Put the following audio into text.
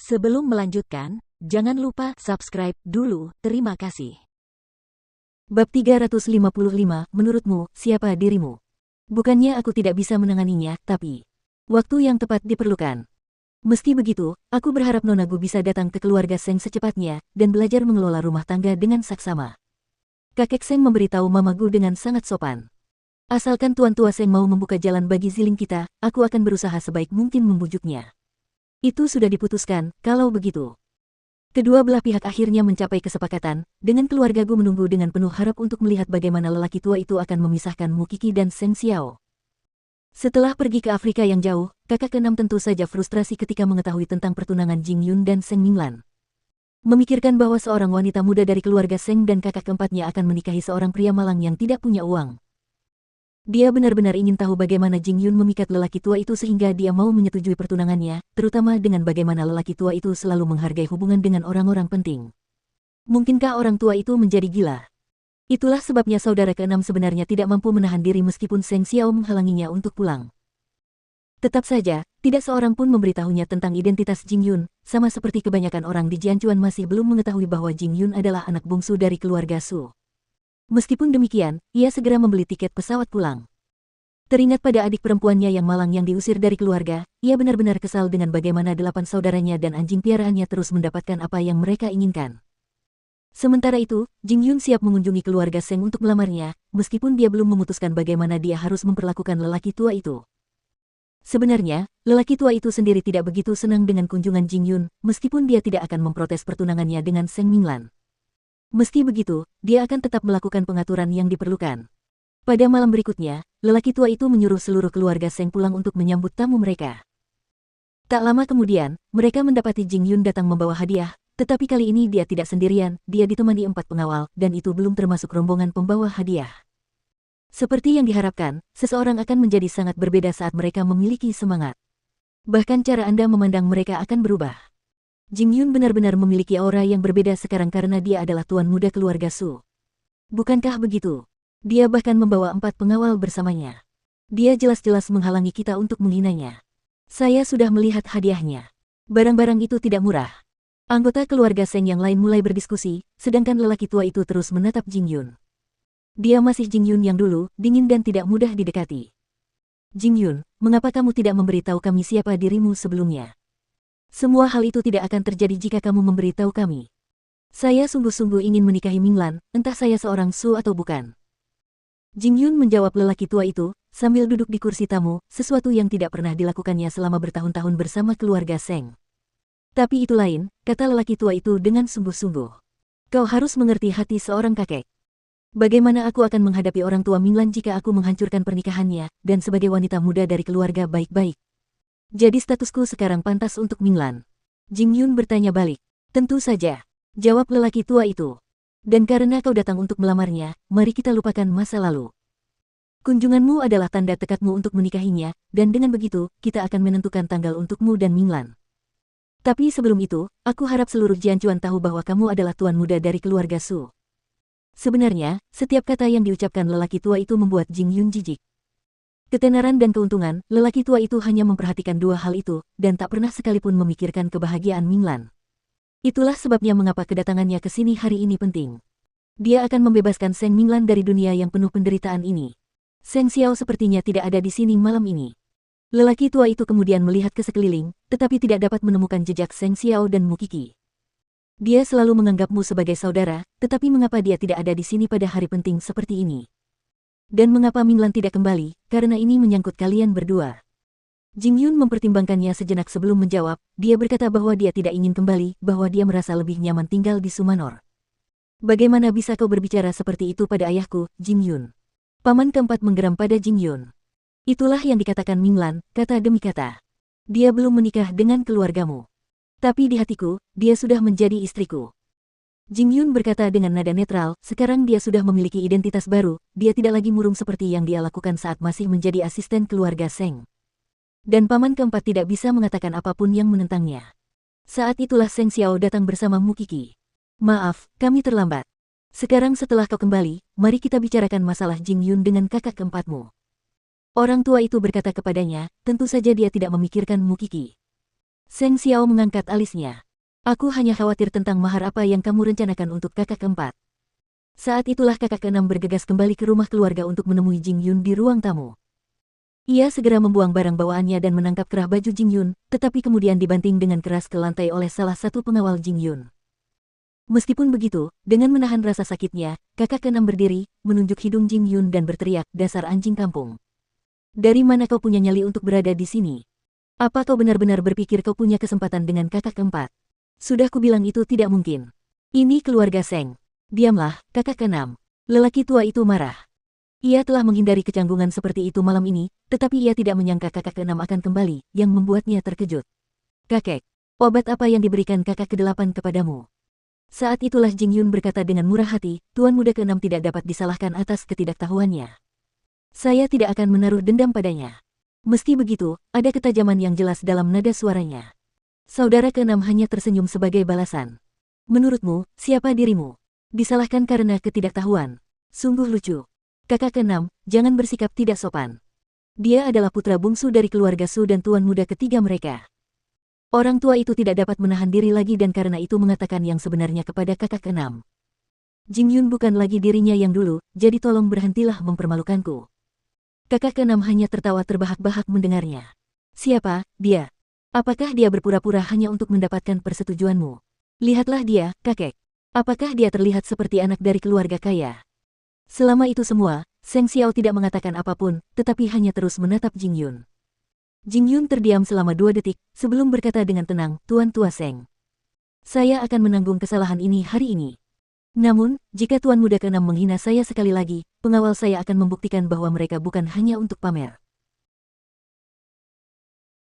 Sebelum melanjutkan, jangan lupa subscribe dulu, terima kasih. Bab 355, menurutmu, siapa dirimu? Bukannya aku tidak bisa menanganinya, tapi waktu yang tepat diperlukan. Meski begitu, aku berharap Nona Gu bisa datang ke keluarga Seng secepatnya, dan belajar mengelola rumah tangga dengan saksama. Kakek Seng memberitahu Mama Gu dengan sangat sopan. Asalkan Tuan Tua Seng mau membuka jalan bagi Ziling kita, aku akan berusaha sebaik mungkin membujuknya. Itu sudah diputuskan, kalau begitu. Kedua belah pihak akhirnya mencapai kesepakatan, dengan keluarga Gu menunggu dengan penuh harap untuk melihat bagaimana lelaki tua itu akan memisahkan Mu Qi dan Seng Xiao. Setelah pergi ke Afrika yang jauh, kakak keenam tentu saja frustrasi ketika mengetahui tentang pertunangan Jing Yun dan Seng Minglan. Memikirkan bahwa seorang wanita muda dari keluarga Seng dan kakak keempatnya akan menikahi seorang pria malang yang tidak punya uang. Dia benar-benar ingin tahu bagaimana Jing Yun memikat lelaki tua itu sehingga dia mau menyetujui pertunangannya, terutama dengan bagaimana lelaki tua itu selalu menghargai hubungan dengan orang-orang penting. Mungkinkah orang tua itu menjadi gila? Itulah sebabnya saudara keenam sebenarnya tidak mampu menahan diri meskipun Seng Xiao menghalanginya untuk pulang. Tetap saja, tidak seorang pun memberitahunya tentang identitas Jing Yun, sama seperti kebanyakan orang di Jianchuan masih belum mengetahui bahwa Jing Yun adalah anak bungsu dari keluarga Su. Meskipun demikian, ia segera membeli tiket pesawat pulang. Teringat pada adik perempuannya yang malang yang diusir dari keluarga, ia benar-benar kesal dengan bagaimana 8 saudaranya dan anjing piaraannya terus mendapatkan apa yang mereka inginkan. Sementara itu, Jing Yun siap mengunjungi keluarga Seng untuk melamarnya, meskipun dia belum memutuskan bagaimana dia harus memperlakukan lelaki tua itu. Sebenarnya, lelaki tua itu sendiri tidak begitu senang dengan kunjungan Jing Yun, meskipun dia tidak akan memprotes pertunangannya dengan Seng Minglan. Meski begitu, dia akan tetap melakukan pengaturan yang diperlukan. Pada malam berikutnya, lelaki tua itu menyuruh seluruh keluarga Seng pulang untuk menyambut tamu mereka. Tak lama kemudian, mereka mendapati Jing Yun datang membawa hadiah, tetapi kali ini dia tidak sendirian, dia ditemani 4 pengawal, dan itu belum termasuk rombongan pembawa hadiah. Seperti yang diharapkan, seseorang akan menjadi sangat berbeda saat mereka memiliki semangat. Bahkan cara Anda memandang mereka akan berubah. Jing Yun benar-benar memiliki aura yang berbeda sekarang karena dia adalah tuan muda keluarga Su. Bukankah begitu? Dia bahkan membawa 4 pengawal bersamanya. Dia jelas-jelas menghalangi kita untuk menghinanya. Saya sudah melihat hadiahnya. Barang-barang itu tidak murah. Anggota keluarga Seng yang lain mulai berdiskusi, sedangkan lelaki tua itu terus menatap Jing Yun. Dia masih Jing Yun yang dulu, dingin dan tidak mudah didekati. Jing Yun, mengapa kamu tidak memberitahu kami siapa dirimu sebelumnya? Semua hal itu tidak akan terjadi jika kamu memberitahu kami. Saya sungguh-sungguh ingin menikahi Minglan, entah saya seorang Su atau bukan. Jing Yun menjawab lelaki tua itu, sambil duduk di kursi tamu, sesuatu yang tidak pernah dilakukannya selama bertahun-tahun bersama keluarga Seng. Tapi itu lain, kata lelaki tua itu dengan sungguh-sungguh. Kau harus mengerti hati seorang kakek. Bagaimana aku akan menghadapi orang tua Minglan jika aku menghancurkan pernikahannya, dan sebagai wanita muda dari keluarga baik-baik? Jadi statusku sekarang pantas untuk Minglan? Jing Yun bertanya balik. Tentu saja, jawab lelaki tua itu. Dan karena kau datang untuk melamarnya, mari kita lupakan masa lalu. Kunjunganmu adalah tanda tekadmu untuk menikahinya, dan dengan begitu, kita akan menentukan tanggal untukmu dan Minglan. Tapi sebelum itu, aku harap seluruh Jianchuan tahu bahwa kamu adalah tuan muda dari keluarga Su. Sebenarnya, setiap kata yang diucapkan lelaki tua itu membuat Jing Yun jijik. Ketenaran dan keuntungan, lelaki tua itu hanya memperhatikan dua hal itu, dan tak pernah sekalipun memikirkan kebahagiaan Minglan. Itulah sebabnya mengapa kedatangannya ke sini hari ini penting. Dia akan membebaskan Seng Minglan dari dunia yang penuh penderitaan ini. Seng Xiao sepertinya tidak ada di sini malam ini. Lelaki tua itu kemudian melihat ke sekeliling, tetapi tidak dapat menemukan jejak Seng Xiao dan Mu Qi. Dia selalu menganggapmu sebagai saudara, tetapi mengapa dia tidak ada di sini pada hari penting seperti ini? Dan mengapa Minglan tidak kembali, karena ini menyangkut kalian berdua. Jing Yun mempertimbangkannya sejenak sebelum menjawab, dia berkata bahwa dia tidak ingin kembali, bahwa dia merasa lebih nyaman tinggal di Sumanor. Bagaimana bisa kau berbicara seperti itu pada ayahku, Jing Yun? Paman keempat menggeram pada Jing Yun. Itulah yang dikatakan Minglan, kata demi kata. Dia belum menikah dengan keluargamu. Tapi di hatiku, dia sudah menjadi istriku. Jing Yun berkata dengan nada netral, sekarang dia sudah memiliki identitas baru, dia tidak lagi murung seperti yang dia lakukan saat masih menjadi asisten keluarga Seng. Dan paman keempat tidak bisa mengatakan apapun yang menentangnya. Saat itulah Seng Xiao datang bersama Mu Qi. Maaf, kami terlambat. Sekarang setelah kau kembali, mari kita bicarakan masalah Jing Yun dengan kakak keempatmu. Orang tua itu berkata kepadanya, tentu saja dia tidak memikirkan Mu Qi. Seng Xiao mengangkat alisnya. Aku hanya khawatir tentang mahar apa yang kamu rencanakan untuk kakak keempat. Saat itulah kakak keenam bergegas kembali ke rumah keluarga untuk menemui Jing Yun di ruang tamu. Ia segera membuang barang bawaannya dan menangkap kerah baju Jing Yun, tetapi kemudian dibanting dengan keras ke lantai oleh salah satu pengawal Jing Yun. Meskipun begitu, dengan menahan rasa sakitnya, kakak keenam berdiri, menunjuk hidung Jing Yun dan berteriak, "Dasar anjing kampung. Dari mana kau punya nyali untuk berada di sini? Apa kau benar-benar berpikir kau punya kesempatan dengan kakak keempat? Sudah kubilang itu tidak mungkin. Ini keluarga Seng. Diamlah, kakak keenam." Lelaki tua itu marah. Ia telah menghindari kecanggungan seperti itu malam ini, tetapi ia tidak menyangka kakak keenam akan kembali, yang membuatnya terkejut. "Kakek, obat apa yang diberikan kakak kedelapan kepadamu?" Saat itulah Jing Yun berkata dengan murah hati, "Tuan muda keenam tidak dapat disalahkan atas ketidaktahuannya. Saya tidak akan menaruh dendam padanya." Meski begitu, ada ketajaman yang jelas dalam nada suaranya. Saudara keenam hanya tersenyum sebagai balasan. "Menurutmu, siapa dirimu? Disalahkan karena ketidaktahuan. Sungguh lucu. Kakak keenam, jangan bersikap tidak sopan. Dia adalah putra bungsu dari keluarga Su dan tuan muda ketiga mereka." Orang tua itu tidak dapat menahan diri lagi dan karena itu mengatakan yang sebenarnya kepada kakak keenam. "Jing Yun bukan lagi dirinya yang dulu, jadi tolong berhentilah mempermalukanku." Kakak keenam hanya tertawa terbahak-bahak mendengarnya. "Siapa dia? Apakah dia berpura-pura hanya untuk mendapatkan persetujuanmu? Lihatlah dia, kakek. Apakah dia terlihat seperti anak dari keluarga kaya?" Selama itu semua, Seng Xiao tidak mengatakan apapun, tetapi hanya terus menatap Jing Yun. Jing Yun terdiam selama 2 detik, sebelum berkata dengan tenang, "Tuan tua Seng. Saya akan menanggung kesalahan ini hari ini. Namun, jika tuan muda keenam menghina saya sekali lagi, pengawal saya akan membuktikan bahwa mereka bukan hanya untuk pamer."